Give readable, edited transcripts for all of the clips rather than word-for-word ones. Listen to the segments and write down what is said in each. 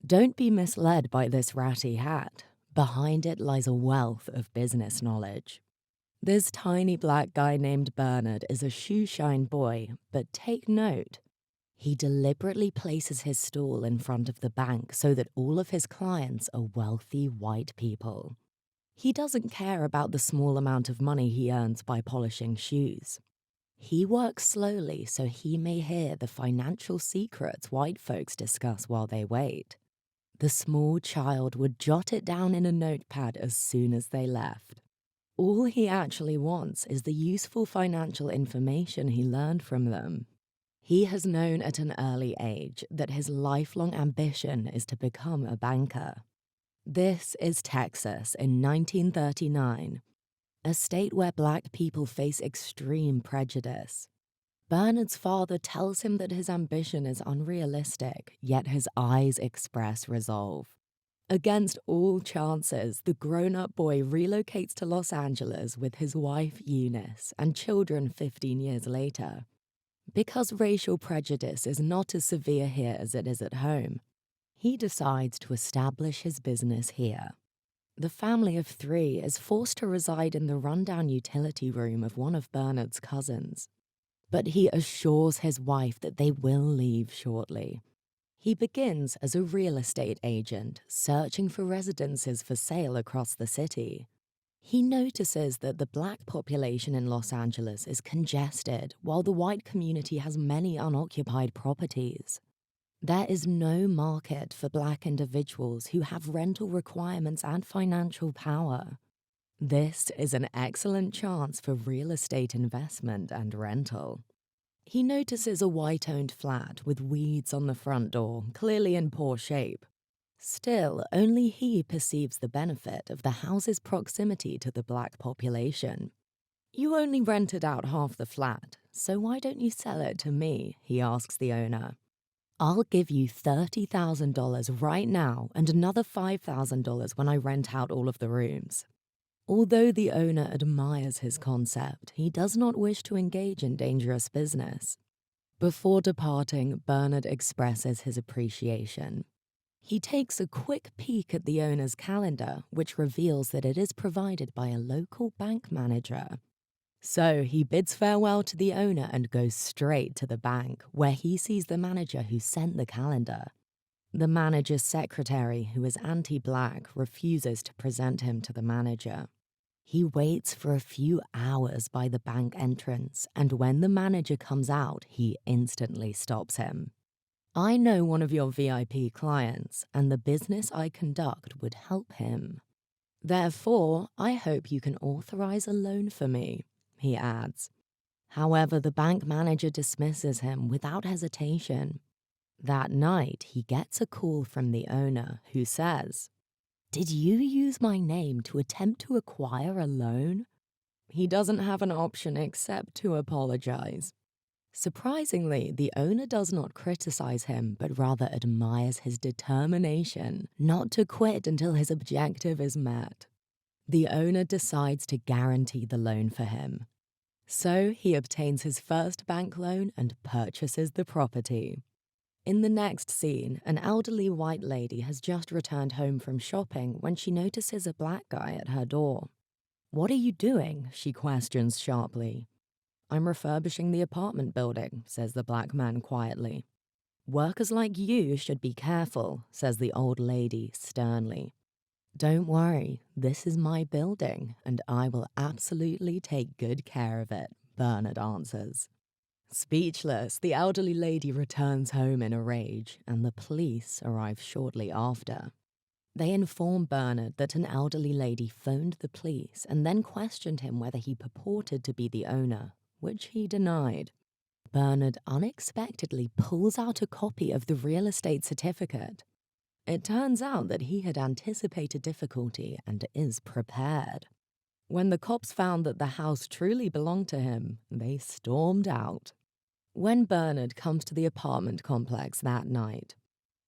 Don't be misled by this ratty hat. Behind it lies a wealth of business knowledge. This tiny black guy named Bernard is a shoe-shine boy, but take note. He deliberately places his stall in front of the bank so that all of his clients are wealthy white people. He doesn't care about the small amount of money he earns by polishing shoes. He works slowly so he may hear the financial secrets white folks discuss while they wait. The small child would jot it down in a notepad as soon as they left. All he actually wants is the useful financial information he learned from them. He has known at an early age that his lifelong ambition is to become a banker. This is Texas in 1939, a state where black people face extreme prejudice. Bernard's father tells him that his ambition is unrealistic, yet his eyes express resolve. Against all chances, the grown-up boy relocates to Los Angeles with his wife Eunice and children 15 years later. Because racial prejudice is not as severe here as it is at home, he decides to establish his business here. The family of 3 is forced to reside in the rundown utility room of one of Bernard's cousins. But he assures his wife that they will leave shortly. He begins as a real estate agent, searching for residences for sale across the city. He notices that the black population in Los Angeles is congested, while the white community has many unoccupied properties. There is no market for black individuals who have rental requirements and financial power. This is an excellent chance for real estate investment and rental. He notices a white-owned flat with weeds on the front door, clearly in poor shape. Still, only he perceives the benefit of the house's proximity to the black population. "You only rented out half the flat, so why don't you sell it to me?" he asks the owner. "I'll give you $30,000 right now and another $5,000 when I rent out all of the rooms." Although the owner admires his concept, he does not wish to engage in dangerous business. Before departing, Bernard expresses his appreciation. He takes a quick peek at the owner's calendar, which reveals that it is provided by a local bank manager. So he bids farewell to the owner and goes straight to the bank, where he sees the manager who sent the calendar. The manager's secretary, who is anti-black, refuses to present him to the manager. He waits for a few hours by the bank entrance, and when the manager comes out, he instantly stops him. "I know one of your VIP clients, and the business I conduct would help him. Therefore, I hope you can authorize a loan for me," he adds. However, the bank manager dismisses him without hesitation. That night, he gets a call from the owner who says, "Did you use my name to attempt to acquire a loan?" He doesn't have an option except to apologize. Surprisingly, the owner does not criticize him, but rather admires his determination not to quit until his objective is met. The owner decides to guarantee the loan for him. So he obtains his first bank loan and purchases the property. In the next scene, an elderly white lady has just returned home from shopping when she notices a black guy at her door. "What are you doing?" she questions sharply. "I'm refurbishing the apartment building," says the black man quietly. "Workers like you should be careful," says the old lady sternly. "Don't worry, this is my building, and I will absolutely take good care of it," Bernard answers. Speechless, the elderly lady returns home in a rage, and the police arrive shortly after. They inform Bernard that an elderly lady phoned the police and then questioned him whether he purported to be the owner, which he denied. Bernard unexpectedly pulls out a copy of the real estate certificate. It turns out that he had anticipated difficulty and is prepared. When the cops found that the house truly belonged to him, they stormed out. When Bernard comes to the apartment complex that night,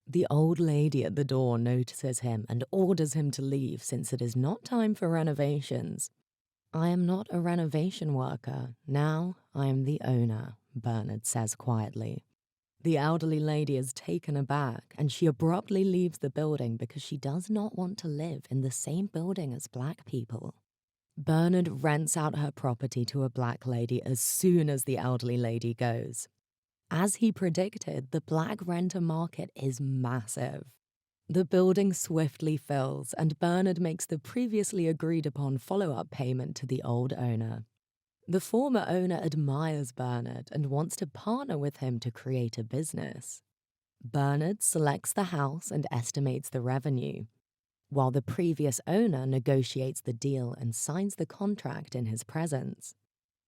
the old lady at the door notices him and orders him to leave since it is not time for renovations. "I am not a renovation worker. Now I am the owner," Bernard says quietly. The elderly lady is taken aback and she abruptly leaves the building because she does not want to live in the same building as Black people. Bernard rents out her property to a Black lady as soon as the elderly lady goes. As he predicted, the Black renter market is massive. The building swiftly fills, and Bernard makes the previously agreed upon follow-up payment to the old owner. The former owner admires Bernard and wants to partner with him to create a business. Bernard selects the house and estimates the revenue, while the previous owner negotiates the deal and signs the contract in his presence.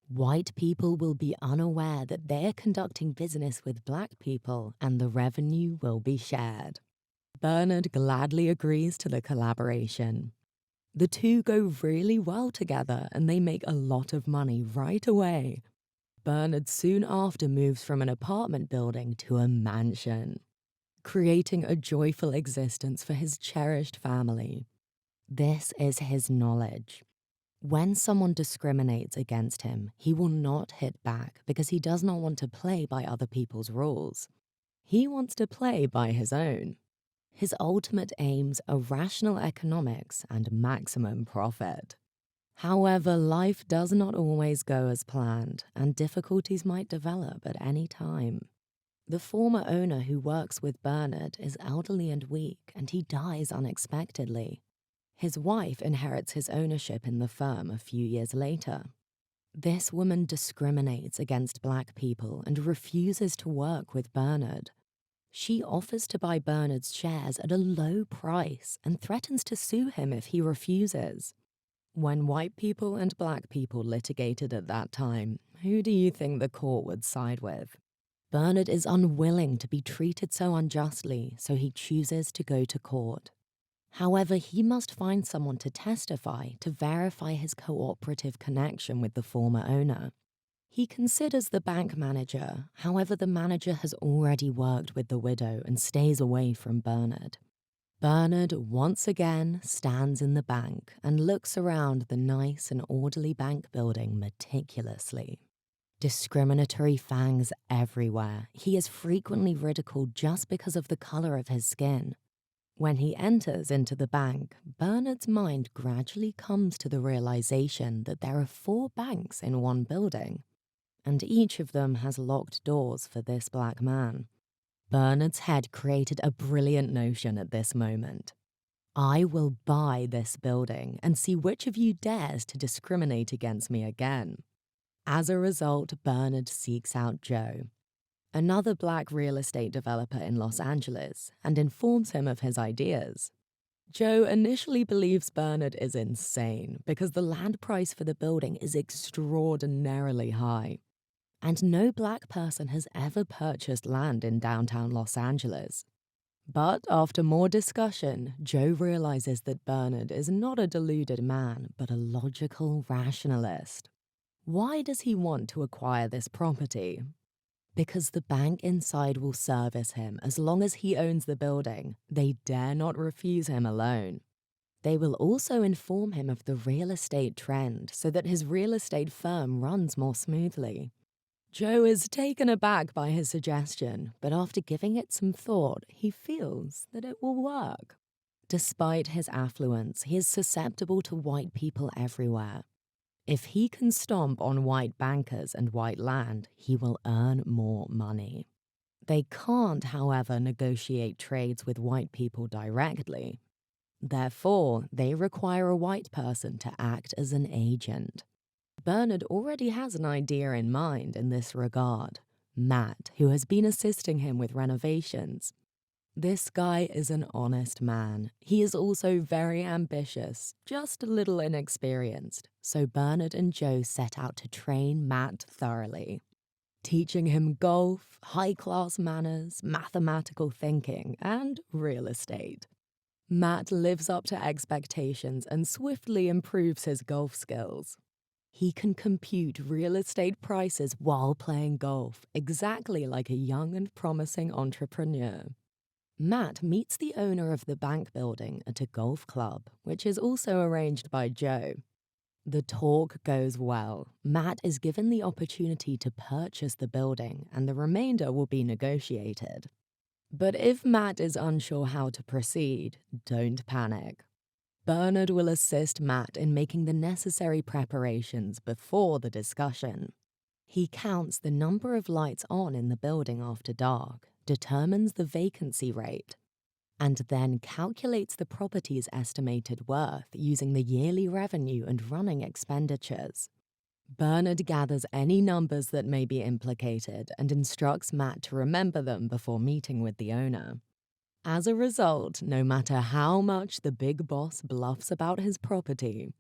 White people will be unaware that they're conducting business with Black people and the revenue will be shared. Bernard gladly agrees to the collaboration. The two go really well together and they make a lot of money right away. Bernard soon after moves from an apartment building to a mansion, creating a joyful existence for his cherished family. This is his knowledge. When someone discriminates against him, he will not hit back because he does not want to play by other people's rules. He wants to play by his own. His ultimate aims are rational economics and maximum profit. However, life does not always go as planned, and difficulties might develop at any time. The former owner who works with Bernard is elderly and weak, and he dies unexpectedly. His wife inherits his ownership in the firm a few years later. This woman discriminates against Black people and refuses to work with Bernard. She offers to buy Bernard's shares at a low price and threatens to sue him if he refuses. When white people and Black people litigated at that time, who do you think the court would side with? Bernard is unwilling to be treated so unjustly, so he chooses to go to court. However, he must find someone to testify to verify his cooperative connection with the former owner. He considers the bank manager, however the manager has already worked with the widow and stays away from Bernard. Bernard once again stands in the bank and looks around the nice and orderly bank building meticulously. Discriminatory fangs everywhere. He is frequently ridiculed just because of the color of his skin. When he enters into the bank, Bernard's mind gradually comes to the realization that there are 4 banks in one building, and each of them has locked doors for this Black man. Bernard's head created a brilliant notion at this moment. I will buy this building and see which of you dares to discriminate against me again. As a result, Bernard seeks out Joe, another Black real estate developer in Los Angeles, and informs him of his ideas. Joe initially believes Bernard is insane because the land price for the building is extraordinarily high, and no Black person has ever purchased land in downtown Los Angeles. But after more discussion, Joe realizes that Bernard is not a deluded man, but a logical rationalist. Why does he want to acquire this property? Because the bank inside will service him as long as he owns the building. They dare not refuse him a loan. They will also inform him of the real estate trend so that his real estate firm runs more smoothly. Joe is taken aback by his suggestion, but after giving it some thought, he feels that it will work. Despite his affluence, he is susceptible to white people everywhere. If he can stomp on white bankers and white land, he will earn more money. They can't, however, negotiate trades with white people directly. Therefore, they require a white person to act as an agent. Bernard already has an idea in mind in this regard. Matt, who has been assisting him with renovations. This guy is an honest man. He is also very ambitious, just a little inexperienced. So Bernard and Joe set out to train Matt thoroughly, teaching him golf, high-class manners, mathematical thinking, and real estate. Matt lives up to expectations and swiftly improves his golf skills. He can compute real estate prices while playing golf, exactly like a young and promising entrepreneur. Matt meets the owner of the bank building at a golf club, which is also arranged by Joe. The talk goes well. Matt is given the opportunity to purchase the building, and the remainder will be negotiated. But if Matt is unsure how to proceed, don't panic. Bernard will assist Matt in making the necessary preparations before the discussion. He counts the number of lights on in the building after dark, determines the vacancy rate, and then calculates the property's estimated worth using the yearly revenue and running expenditures. Bernard gathers any numbers that may be implicated and instructs Matt to remember them before meeting with the owner. As a result, no matter how much the big boss bluffs about his property,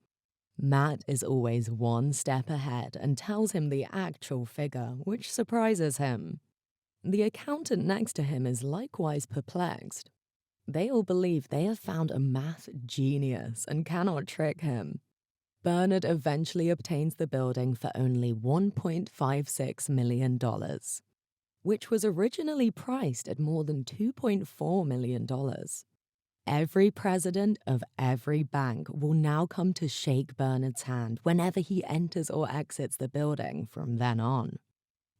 Matt is always one step ahead and tells him the actual figure, which surprises him. The accountant next to him is likewise perplexed. They all believe they have found a math genius and cannot trick him. Bernard eventually obtains the building for only $1.56 million, which was originally priced at more than $2.4 million. Every president of every bank will now come to shake Bernard's hand whenever he enters or exits the building from then on.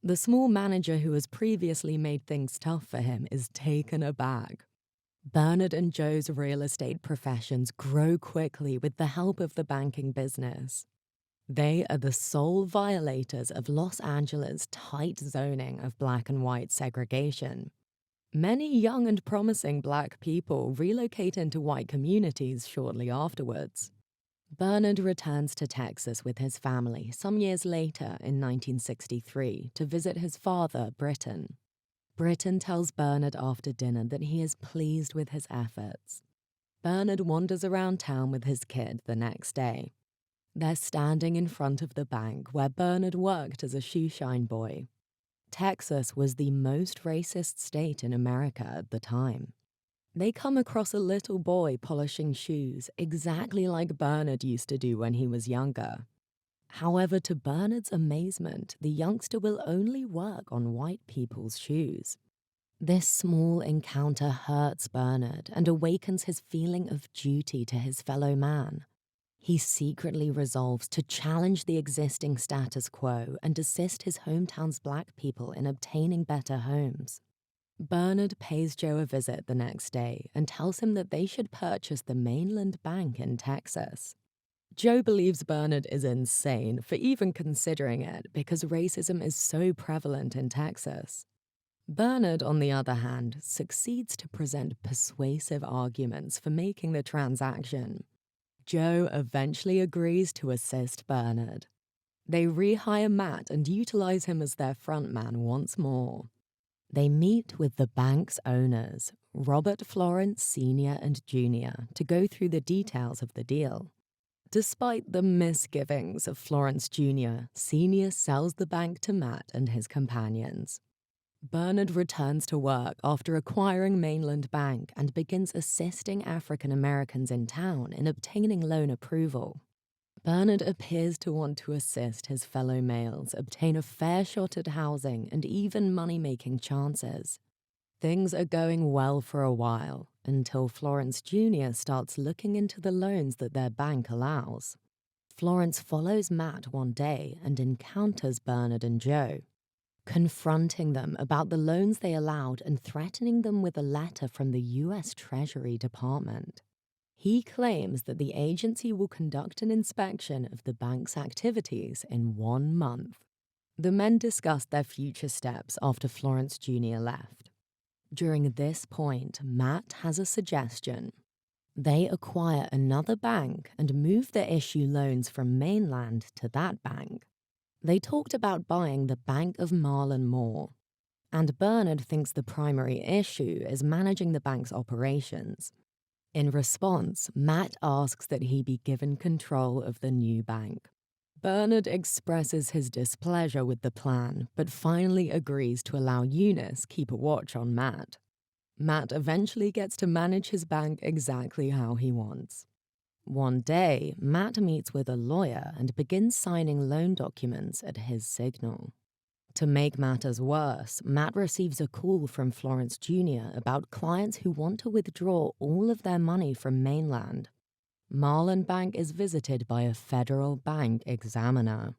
The small manager who has previously made things tough for him is taken aback. Bernard and Joe's real estate professions grow quickly with the help of the banking business. They are the sole violators of Los Angeles' tight zoning of black and white segregation. Many young and promising black people relocate into white communities shortly afterwards. Bernard returns to Texas with his family some years later in 1963 to visit his father, Britton. Britton tells Bernard after dinner that he is pleased with his efforts. Bernard wanders around town with his kid the next day. They're standing in front of the bank where Bernard worked as a shoeshine boy. Texas was the most racist state in America at the time. They come across a little boy polishing shoes exactly like Bernard used to do when he was younger. However, to Bernard's amazement, the youngster will only work on white people's shoes. This small encounter hurts Bernard and awakens his feeling of duty to his fellow man. He secretly resolves to challenge the existing status quo and assist his hometown's black people in obtaining better homes. Bernard pays Joe a visit the next day and tells him that they should purchase the Mainland Bank in Texas. Joe believes Bernard is insane for even considering it because racism is so prevalent in Texas. Bernard, on the other hand, succeeds to present persuasive arguments for making the transaction. Joe eventually agrees to assist Bernard. They rehire Matt and utilize him as their frontman once more. They meet with the bank's owners, Robert Florence Sr. and Jr., to go through the details of the deal. Despite the misgivings of Florence Jr., Sr. sells the bank to Matt and his companions. Bernard returns to work after acquiring Mainland Bank and begins assisting African Americans in town in obtaining loan approval. Bernard appears to want to assist his fellow males obtain a fair shot at housing and even money-making chances. Things are going well for a while, until Florence Jr. starts looking into the loans that their bank allows. Florence follows Matt one day and encounters Bernard and Joe, confronting them about the loans they allowed and threatening them with a letter from the U.S. Treasury Department. He claims that the agency will conduct an inspection of the bank's activities in 1 month. The men discussed their future steps after Florence Jr. left. During this point, Matt has a suggestion. They acquire another bank and move the issue loans from Mainland to that bank. They talked about buying the Bank of Marlon Moore, and Bernard thinks the primary issue is managing the bank's operations. In response, Matt asks that he be given control of the new bank. Bernard expresses his displeasure with the plan, but finally agrees to allow Eunice keep a watch on Matt. Matt eventually gets to manage his bank exactly how he wants. One day, Matt meets with a lawyer and begins signing loan documents at his signal. To make matters worse, Matt receives a call from Florence Jr. about clients who want to withdraw all of their money from Mainland. Marlin Bank is visited by a federal bank examiner.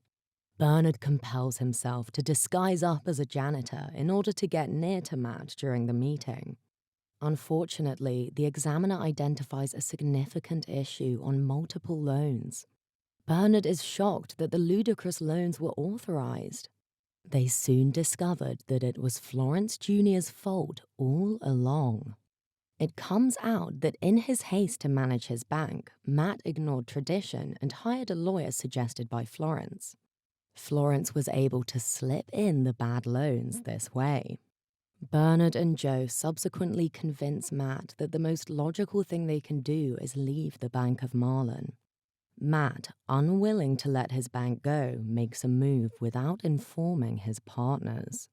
Bernard compels himself to disguise up as a janitor in order to get near to Matt during the meeting. Unfortunately, the examiner identifies a significant issue on multiple loans. Bernard is shocked that the ludicrous loans were authorized. They soon discovered that it was Florence Jr.'s fault all along. It comes out that in his haste to manage his bank, Matt ignored tradition and hired a lawyer suggested by Florence. Florence was able to slip in the bad loans this way. Bernard and Joe subsequently convince Matt that the most logical thing they can do is leave the Bank of Marlin. Matt, unwilling to let his bank go, makes a move without informing his partners.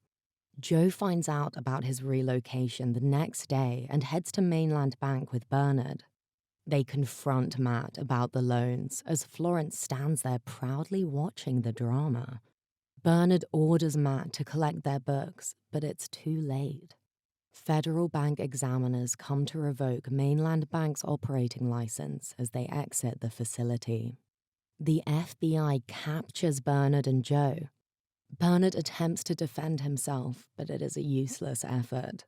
Joe finds out about his relocation the next day and heads to Mainland Bank with Bernard. They confront Matt about the loans as Florence stands there proudly watching the drama. Bernard orders Matt to collect their books, but it's too late. Federal bank examiners come to revoke Mainland Bank's operating license as they exit the facility. The FBI captures Bernard and Joe. Bernard attempts to defend himself, but it is a useless effort.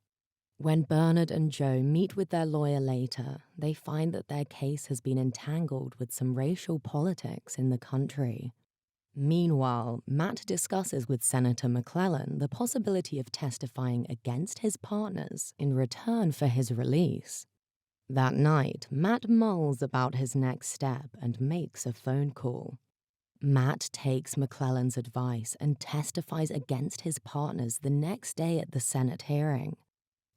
When Bernard and Joe meet with their lawyer later, they find that their case has been entangled with some racial politics in the country. Meanwhile, Matt discusses with Senator McClellan the possibility of testifying against his partners in return for his release. That night, Matt mulls about his next step and makes a phone call. Matt takes McClellan's advice and testifies against his partners the next day at the Senate hearing.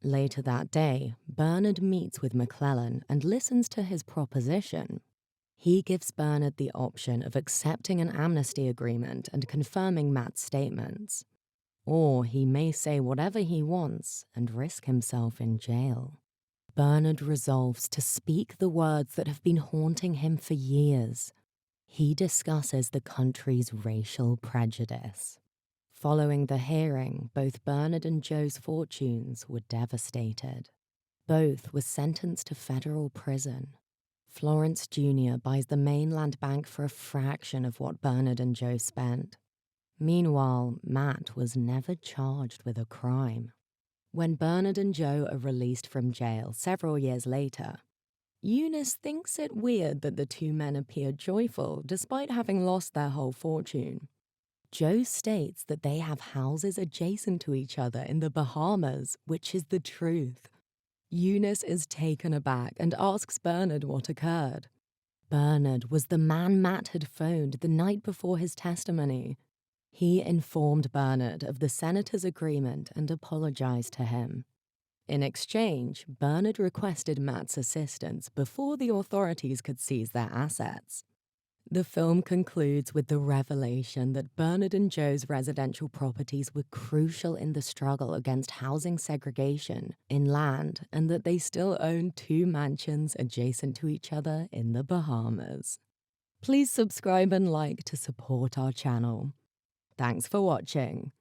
Later that day, Bernard meets with McClellan and listens to his proposition. He gives Bernard the option of accepting an amnesty agreement and confirming Matt's statements. Or he may say whatever he wants and risk himself in jail. Bernard resolves to speak the words that have been haunting him for years. He discusses the country's racial prejudice. Following the hearing, both Bernard and Joe's fortunes were devastated. Both were sentenced to federal prison. Florence Jr. buys the Mainland Bank for a fraction of what Bernard and Joe spent. Meanwhile, Matt was never charged with a crime. When Bernard and Joe are released from jail several years later, Eunice thinks it weird that the two men appear joyful despite having lost their whole fortune. Joe states that they have houses adjacent to each other in the Bahamas, which is the truth. Eunice is taken aback and asks Bernard what occurred. Bernard was the man Matt had phoned the night before his testimony. He informed Bernard of the senator's agreement and apologized to him. In exchange, Bernard requested Matt's assistance before the authorities could seize their assets. The film concludes with the revelation that Bernard and Joe's residential properties were crucial in the struggle against housing segregation in land and that they still own 2 mansions adjacent to each other in the Bahamas. Please subscribe and like to support our channel. Thanks for watching.